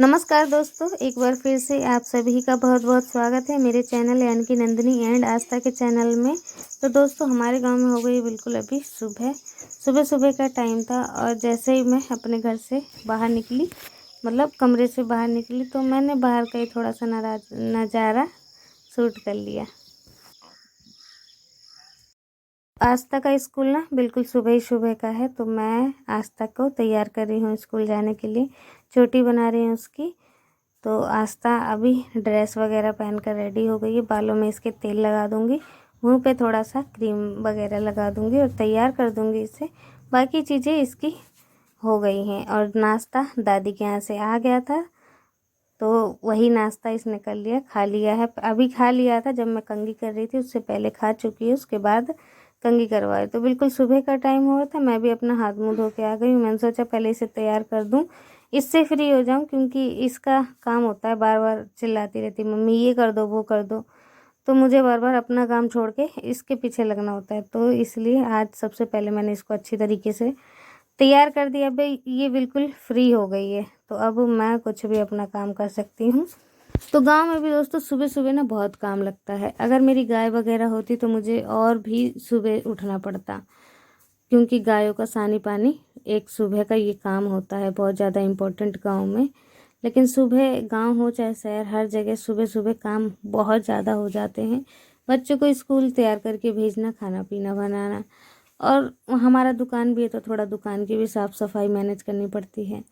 नमस्कार दोस्तों, एक बार फिर से आप सभी का बहुत बहुत स्वागत है मेरे चैनल यानी कि नंदिनी एंड आस्था के चैनल में। तो दोस्तों, हमारे गांव में हो गई बिल्कुल अभी सुबह सुबह सुबह का टाइम था और जैसे ही मैं अपने घर से बाहर निकली, मतलब कमरे से बाहर निकली, तो मैंने बाहर का ही थोड़ा सा नज़ारा शूट कर लिया। आस्था का स्कूल ना बिल्कुल सुबह ही सुबह का है, तो मैं आस्था को तैयार कर रही हूँ स्कूल जाने के लिए। चोटी बना रही हूँ उसकी। तो आस्था अभी ड्रेस वगैरह पहनकर रेडी हो गई है। बालों में इसके तेल लगा दूंगी, मुंह पे थोड़ा सा क्रीम वगैरह लगा दूंगी और तैयार कर दूंगी इसे। बाकी चीज़ें इसकी हो गई हैं और नाश्ता दादी के यहाँ से आ गया था, तो वही नाश्ता इसने कर लिया, खा लिया है। अभी खा लिया था जब मैं कंघी कर रही थी, उससे पहले खा चुकी है, उसके बाद कंघी करवाई। तो बिल्कुल सुबह का टाइम हुआ था, मैं भी अपना हाथ मुंह धो के आ गई हूँ। मैंने सोचा पहले इसे तैयार कर दूँ, इससे फ्री हो जाऊँ, क्योंकि इसका काम होता है बार बार चिल्लाती रहती मम्मी ये कर दो वो कर दो, तो मुझे बार बार अपना काम छोड़ के इसके पीछे लगना होता है। तो इसलिए आज सबसे पहले मैंने इसको अच्छी तरीके से तैयार कर दिया। भाई ये बिल्कुल फ्री हो गई है, तो अब मैं कुछ भी अपना काम कर सकती हूँ। तो गांव में भी दोस्तों सुबह सुबह ना बहुत काम लगता है। अगर मेरी गाय वगैरह होती तो मुझे और भी सुबह उठना पड़ता, क्योंकि गायों का सानी पानी एक सुबह का ये काम होता है, बहुत ज़्यादा इम्पोर्टेंट गांव में। लेकिन सुबह गांव हो चाहे शहर, हर जगह सुबह सुबह काम बहुत ज़्यादा हो जाते हैं। बच्चों को स्कूल तैयार करके भेजना, खाना पीना बनाना, और हमारा दुकान भी है तो थोड़ा दुकान की भी साफ़ सफाई मैनेज करनी पड़ती है।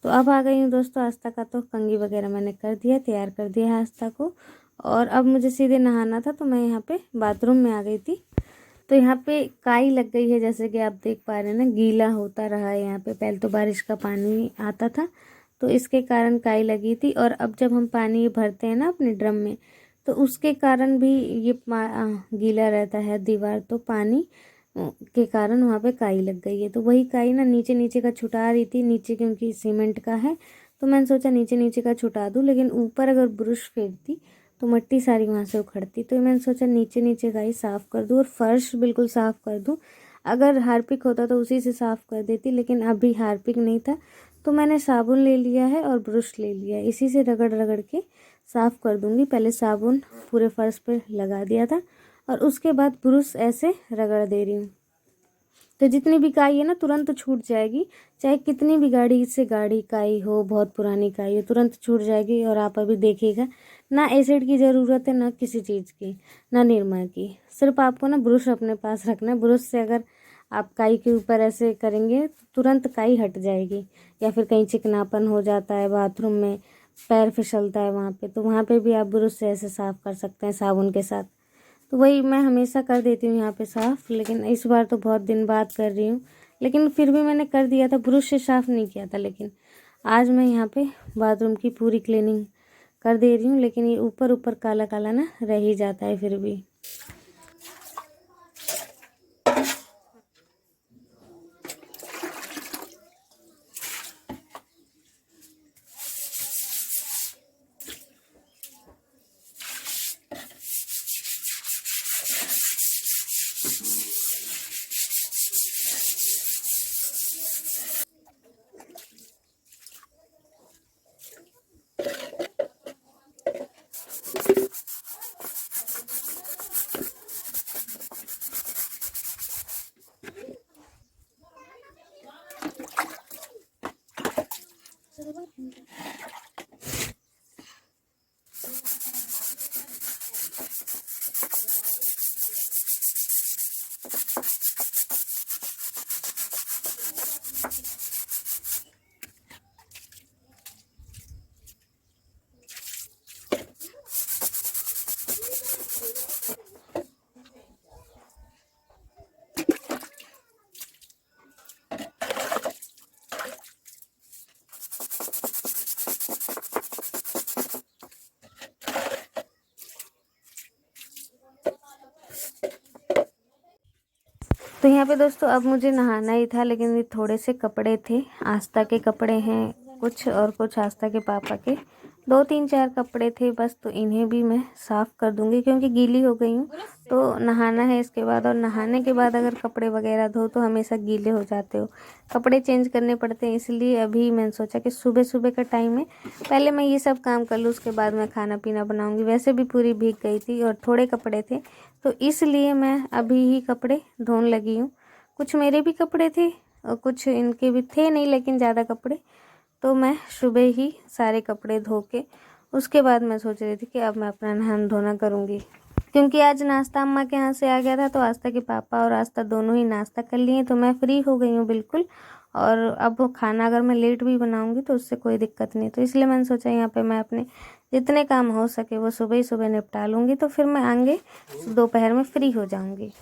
तो अब आ गई हूँ दोस्तों आस्था का, तो कंघी वगैरह मैंने कर दिया, तैयार कर दिया है आस्था को। और अब मुझे सीधे नहाना था, तो मैं यहाँ पे बाथरूम में आ गई थी। तो यहाँ पे काई लग गई है, जैसे कि आप देख पा रहे हैं ना, गीला होता रहा है यहाँ पे। पहले तो बारिश का पानी आता था, तो इसके कारण काई लगी थी। और अब जब हम पानी भरते हैं ना अपने ड्रम में, तो उसके कारण भी ये गीला रहता है दीवार, तो पानी के कारण वहाँ पे काई लग गई है। तो वही काई ना नीचे नीचे का छुटा रही थी, नीचे क्योंकि सीमेंट का है, तो मैंने सोचा नीचे नीचे का छुटा दूँ, लेकिन ऊपर अगर ब्रश फेंकती तो मिट्टी सारी वहाँ से उखड़ती। तो मैंने सोचा नीचे नीचे का ही साफ़ कर दूँ और फर्श बिल्कुल साफ़ कर दूँ। अगर हार्पिक होता तो उसी से साफ़ कर देती, लेकिन अभी हार्पिक नहीं था, तो मैंने साबुन ले लिया है और ब्रश ले लिया है, इसी से रगड़ रगड़ के साफ़ कर दूँगी। पहले साबुन पूरे फर्श पर लगा दिया था और उसके बाद ब्रश ऐसे रगड़ दे रही हूँ। तो जितनी भी काई है ना तुरंत छूट जाएगी, चाहे कितनी भी गाड़ी काई हो, बहुत पुरानी काई हो, तुरंत छूट जाएगी। और आप अभी देखिएगा, ना एसिड की ज़रूरत है, ना किसी चीज़ की, ना निरमा की। सिर्फ आपको ना ब्रश अपने पास रखना है। ब्रश से अगर आप काई के ऊपर ऐसे करेंगे तो तुरंत काई हट जाएगी। या फिर कहीं चिकनापन हो जाता है बाथरूम में, पैर फिसलता है वहाँ पे, तो वहाँ पे भी आप ब्रश से ऐसे साफ़ कर सकते हैं साबुन के साथ। तो वही मैं हमेशा कर देती हूँ यहाँ पे साफ़, लेकिन इस बार तो बहुत दिन बाद कर रही हूँ। लेकिन फिर भी मैंने कर दिया था, ब्रश से साफ़ नहीं किया था। लेकिन आज मैं यहाँ पे बाथरूम की पूरी क्लीनिंग कर दे रही हूँ, लेकिन ये ऊपर ऊपर काला काला ना रह ही जाता है फिर भी। तो यहाँ पे दोस्तों अब मुझे नहाना ही था, लेकिन ये थोड़े से कपड़े थे, आस्था के कपड़े हैं कुछ और कुछ आस्था के पापा के, दो तीन चार कपड़े थे बस, तो इन्हें भी मैं साफ़ कर दूंगी क्योंकि गीली हो गई हूँ। तो नहाना है इसके बाद, और नहाने के बाद अगर कपड़े वगैरह धो तो हमेशा गीले हो जाते हो, कपड़े चेंज करने पड़ते हैं। इसलिए अभी मैंने सोचा कि सुबह सुबह का टाइम है, पहले मैं ये सब काम कर लूँ, उसके बाद मैं खाना पीना बनाऊँगी। वैसे भी पूरी भीग गई थी और थोड़े कपड़े थे, तो इसलिए मैं अभी ही कपड़े धोने लगी हूँ। कुछ मेरे भी कपड़े थे और कुछ इनके भी थे नहीं, लेकिन ज़्यादा कपड़े, तो मैं सुबह ही सारे कपड़े धो के उसके बाद मैं सोच रही थी कि अब मैं अपना नहाना धोना करूँगी। क्योंकि आज नाश्ता अम्मा के यहाँ से आ गया था, तो आस्था के पापा और आस्था दोनों ही नाश्ता कर लिए, तो मैं फ्री हो गई हूँ बिल्कुल। और अब वो खाना अगर मैं लेट भी बनाऊँगी तो उससे कोई दिक्कत नहीं, तो इसलिए मैंने सोचा यहाँ पे मैं अपने जितने काम हो सके वो सुबह ही सुबह निपटा लूँगी, तो फिर मैं आगे दोपहर में फ्री हो जाऊँगी।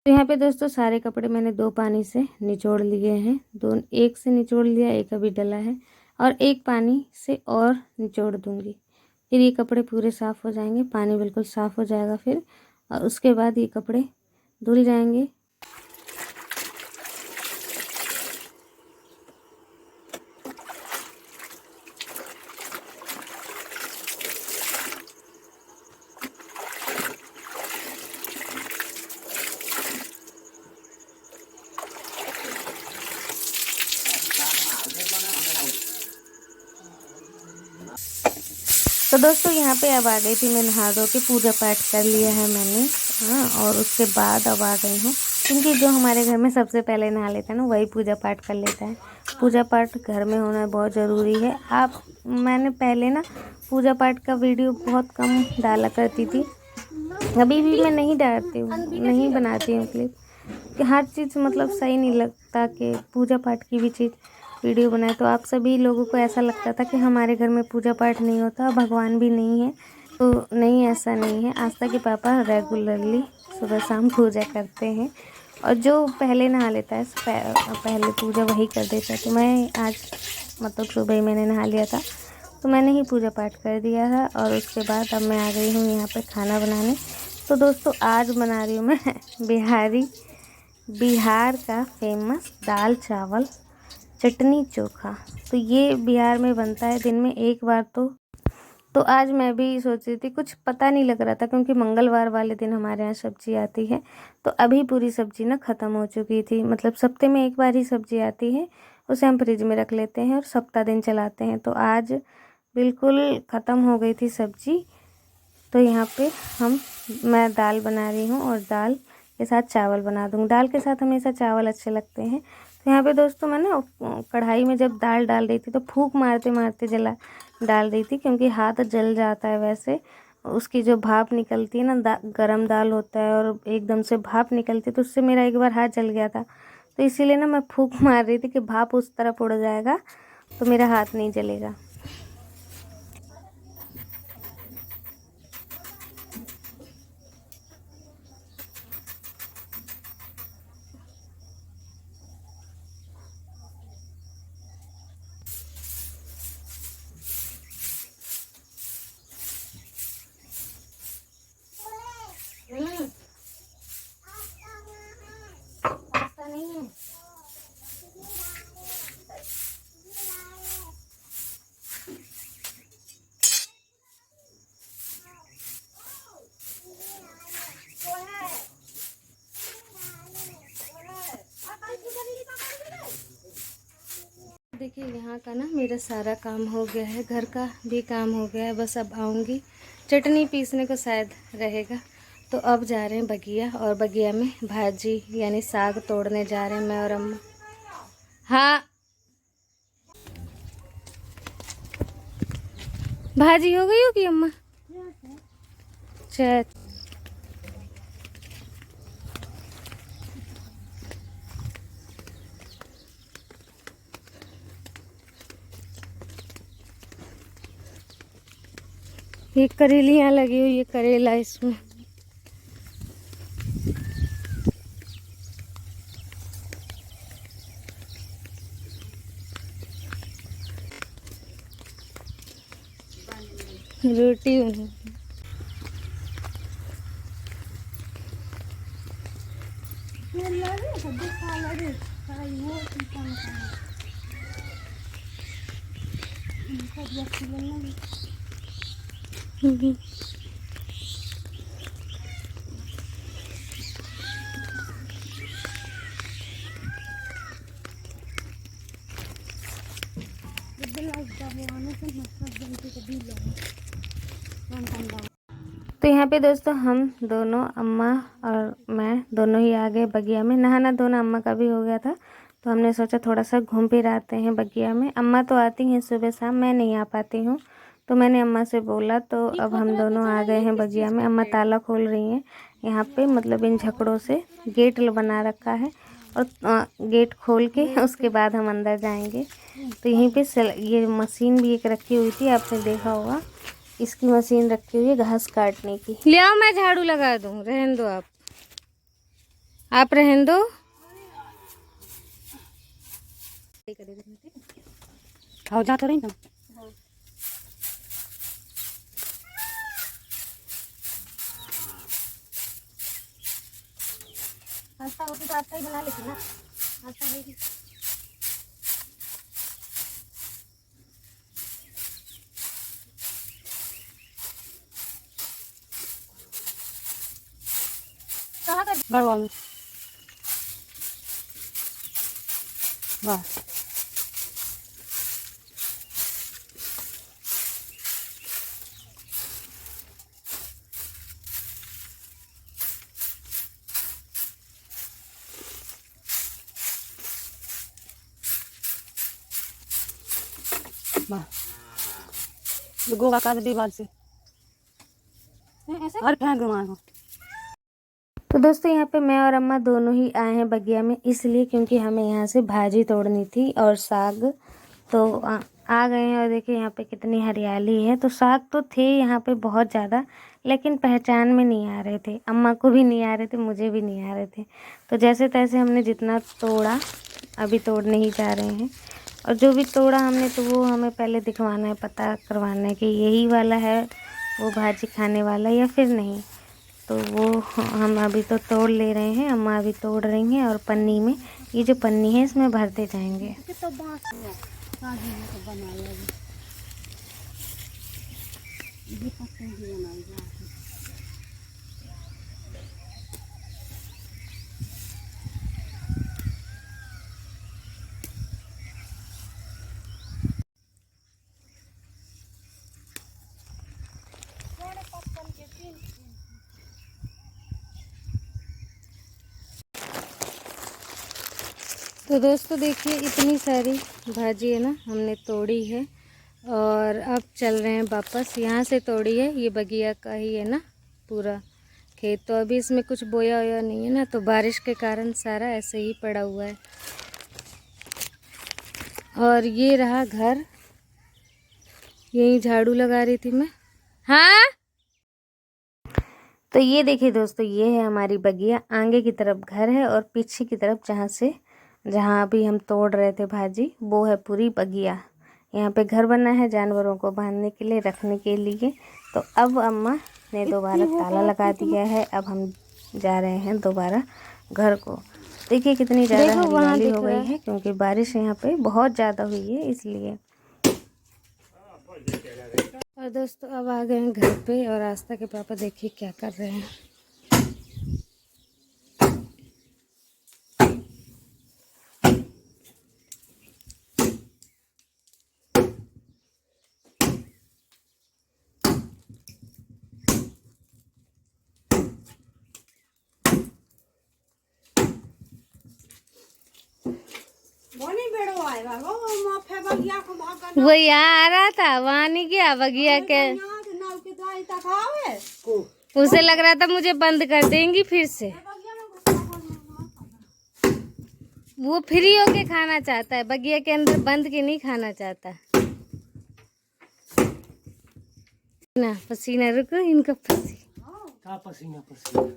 तो यहाँ पे दोस्तों सारे कपड़े मैंने दो पानी से निचोड़ लिए हैं, दो एक से निचोड़ लिया, एक अभी डला है, और एक पानी से और निचोड़ दूंगी। फिर ये कपड़े पूरे साफ़ हो जाएंगे, पानी बिल्कुल साफ़ हो जाएगा फिर, और उसके बाद ये कपड़े धुल जाएंगे। तो दोस्तों यहाँ पे अब आ गई थी, मैं नहा धो के पूजा पाठ कर लिया है मैंने, हाँ, और उसके बाद अब आ गई हूँ, क्योंकि जो हमारे घर में सबसे पहले नहा लेता है ना वही पूजा पाठ कर लेता है। पूजा पाठ घर में होना बहुत ज़रूरी है। मैंने पहले ना पूजा पाठ का वीडियो बहुत कम डाला करती थी, अभी भी मैं नहीं डालती हूँ, नहीं बनाती हूँ क्लिप, कि हर चीज़ मतलब सही नहीं लगता कि पूजा पाठ की भी चीज़ वीडियो बनाए। तो आप सभी लोगों को ऐसा लगता था कि हमारे घर में पूजा पाठ नहीं होता, भगवान भी नहीं है, तो नहीं, ऐसा नहीं है। आस्था के पापा रेगुलरली सुबह शाम पूजा करते हैं, और जो पहले नहा लेता है पहले पूजा वही कर देता है। तो मैं आज मतलब सुबह ही मैंने नहा लिया था, तो मैंने ही पूजा पाठ कर दिया था, और उसके बाद अब मैं आ गई हूँ यहाँ पर खाना बनाने। तो दोस्तों आज बना रही हूँ मैं बिहार का फेमस दाल चावल चटनी चोखा। तो ये बिहार में बनता है दिन में एक बार। तो आज मैं भी सोच रही थी, कुछ पता नहीं लग रहा था, क्योंकि मंगलवार वाले दिन हमारे यहाँ सब्जी आती है, तो अभी पूरी सब्जी ना ख़त्म हो चुकी थी। मतलब सप्ते में एक बार ही सब्जी आती है, उसे हम फ्रिज में रख लेते हैं और सप्ताह दिन चलाते हैं। तो आज बिल्कुल ख़त्म हो गई थी सब्जी, तो यहाँ पे मैं दाल बना रही हूँ, और दाल के साथ चावल बना दूँगी। दाल के साथ हमेशा चावल अच्छे लगते हैं। तो यहाँ पे दोस्तों मैं ना कढ़ाई में जब दाल डाल रही थी तो फूंक मारते मारते डाल रही थी, क्योंकि हाथ जल जाता है। वैसे उसकी जो भाप निकलती है ना, गरम दाल होता है और एकदम से भाप निकलती है, तो उससे मेरा एक बार हाथ जल गया था। तो इसीलिए ना मैं फूंक मार रही थी कि भाप उस तरफ उड़ जाएगा तो मेरा हाथ नहीं जलेगा। देखिए यहाँ का ना मेरा सारा काम हो गया है, घर का भी काम हो गया है, बस अब आऊँगी, चटनी पीसने को शायद रहेगा, तो अब जा रहे हैं बगिया, और बगिया में भाजी यानी साग तोड़ने जा रहे हैं मैं और अम्मा। हाँ, भाजी हो गई होगी अम्मा? चल, ये करेलियाँ लगी हुई है, करेला इसमें। रोटी बनी। तो यहाँ पे दोस्तों हम दोनों, अम्मा और मैं दोनों ही आ गए बगिया में। नहाना धोना अम्मा का भी हो गया था, तो हमने सोचा थोड़ा सा घूम फिर आते हैं बगिया में। अम्मा तो आती हैं सुबह शाम, मैं नहीं आ पाती हूँ, तो मैंने अम्मा से बोला, तो अब हम दोनों आ गए हैं बगिया में। अम्मा ताला खोल रही हैं यहाँ पे, मतलब इन झकड़ों से गेट बना रखा है, और गेट खोल के उसके बाद हम अंदर जाएंगे। तो यहीं पे ये मशीन भी एक रखी हुई थी, आपने देखा होगा, इसकी मशीन रखी हुई है घास काटने की। ले आओ, मैं झाड़ू लगा दूँ, रहन दो आप रहन दो। जा तो रही ना। नाश्ता होती तो नाश्ता ही बना लेती ना, नाश्ता है। कहाँ कर गढ़वा में? वाह, वाह, गोवा का दीवार से और फेंक दो। तो दोस्तों यहाँ पे मैं और अम्मा दोनों ही आए हैं बगिया में, इसलिए क्योंकि हमें यहाँ से भाजी तोड़नी थी और साग। तो आ गए हैं, और देखिए यहाँ पे कितनी हरियाली है। तो साग तो थे यहाँ पे बहुत ज़्यादा, लेकिन पहचान में नहीं आ रहे थे, अम्मा को भी नहीं आ रहे थे, मुझे भी नहीं आ रहे थे। तो जैसे तैसे हमने जितना तोड़ा, अभी तोड़ने ही जा रहे हैं। और जो भी तोड़ा हमने, तो वो हमें पहले दिखवाना है, पता करवाना है कि यही वाला है वो भाजी खाने वाला या फिर नहीं। तो वो हम अभी तो तोड़ ले रहे हैं, अम्मा अभी तोड़ रही हैं, और पन्नी में, ये जो पन्नी है इसमें भरते जाएंगे। तो दोस्तों देखिए, इतनी सारी भाजी है ना हमने तोड़ी है, और अब चल रहे हैं वापस। यहाँ से तोड़ी है, ये बगिया का ही है ना पूरा खेत। तो अभी इसमें कुछ बोया वोया नहीं है ना, तो बारिश के कारण सारा ऐसे ही पड़ा हुआ है। और ये रहा घर, यही झाड़ू लगा रही थी मैं। हाँ, तो ये देखिए दोस्तों, ये है हमारी बगिया। आगे की तरफ घर है, और पीछे की तरफ जहाँ अभी हम तोड़ रहे थे भाजी, वो है पूरी बगिया। यहाँ पे घर बना है जानवरों को बांधने के लिए, रखने के लिए। तो अब अम्मा ने दोबारा ताला लगा दिया है, अब हम जा रहे हैं दोबारा घर को। देखिए कितनी ज़्यादा हरियाली हो गई है, क्योंकि बारिश यहाँ पे बहुत ज़्यादा हुई है इसलिए। और दोस्तों अब आ गए हैं घर पे, और आस्था के पापा देखिए क्या कर रहे हैं। वो यहाँ आ रहा था, वहाँ नहीं गया बगिया के। उसे लग रहा था मुझे बंद कर देंगी फिर से। वो फ्री होके खाना चाहता है, बगिया के अंदर बंद के नहीं खाना चाहता ना। पसीना रुको, इनका पसीना पसीना।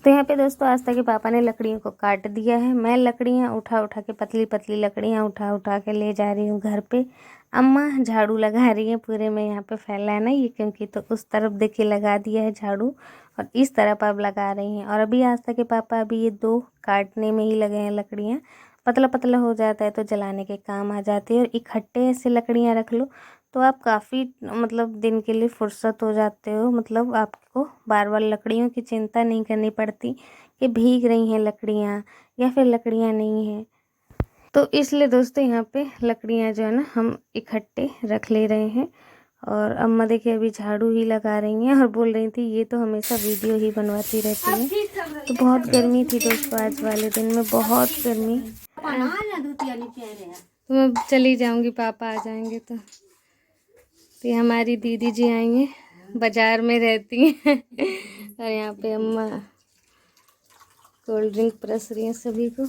तो यहाँ पे दोस्तों आस्था के पापा ने लकड़ियों को काट दिया है। मैं लकड़ियाँ उठा उठा के, पतली पतली लकड़ियाँ उठा उठा के ले जा रही हूँ घर पे। अम्मा झाड़ू लगा रही हैं पूरे में, यहाँ पे फैला है ना ये, क्योंकि तो उस तरफ देखिए लगा दिया है झाड़ू और इस तरफ अब लगा रही हैं। और अभी आस्था के पापा अभी ये 2 काटने में ही लगे हैं लकड़ियाँ। पतला पतला हो जाता है तो जलाने के काम आ जाती है। और इकट्ठे ऐसे लकड़ियाँ रख लो तो आप काफ़ी मतलब दिन के लिए फुर्सत हो जाते हो। मतलब आपको बार बार लकड़ियों की चिंता नहीं करनी पड़ती कि भीग रही हैं लकड़ियाँ या फिर लकड़ियाँ नहीं हैं। तो इसलिए दोस्तों यहाँ पे लकड़ियाँ जो है ना हम इकट्ठे रख ले रहे हैं। और अम्मा देखिए अभी झाड़ू ही लगा रही हैं और बोल रही थी ये तो हमेशा वीडियो ही बनवाती रहती है। तो बहुत गर्मी थी दोस्तों, आज वाले दिन में बहुत गर्मी। तो मैं चली जाऊँगी, पापा आ जाएंगे तो ये हमारी दीदी जी आएंगे, बाजार में रहती हैं। और यहाँ पे अम्मा कोल्ड ड्रिंक परस रही हैं सभी को।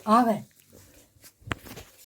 आ गए।